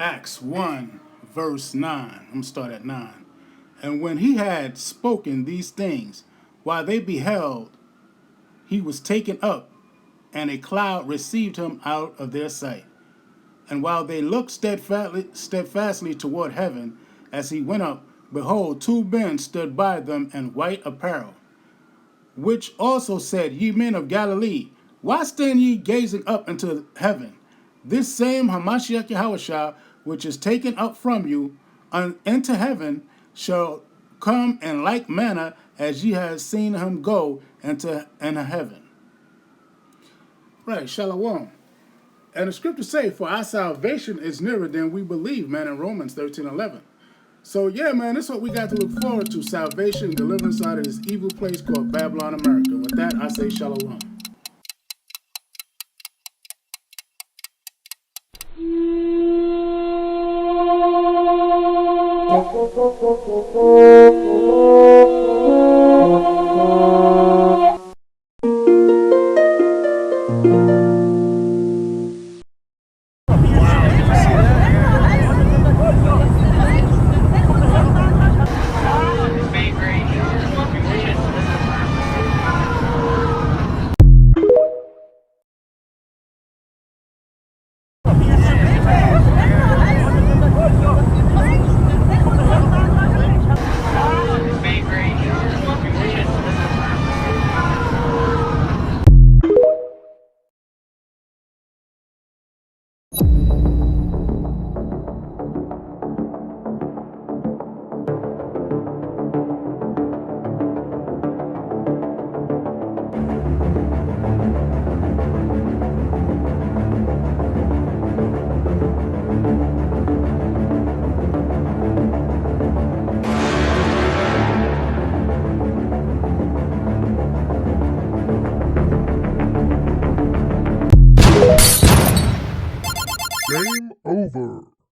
Acts 1, verse 9. I'm going to start at 9. And when he had spoken these things, while they beheld, he was taken up, and a cloud received him out of their sight. And while they looked steadfastly toward heaven as he went up, behold, two men stood by them in white apparel, which also said, Ye men of Galilee, why stand ye gazing up into heaven? This same Hamashiach Yahushua, which is taken up from you into heaven, shall come in like manner as ye have seen him go into heaven. Right, Shalom. And the scriptures say, for our salvation is nearer than we believe, man, in Romans 13:11. So, yeah, man, that's what we got to look forward to, salvation and deliverance out of this evil place called Babylon, America. With that, I say Shalom.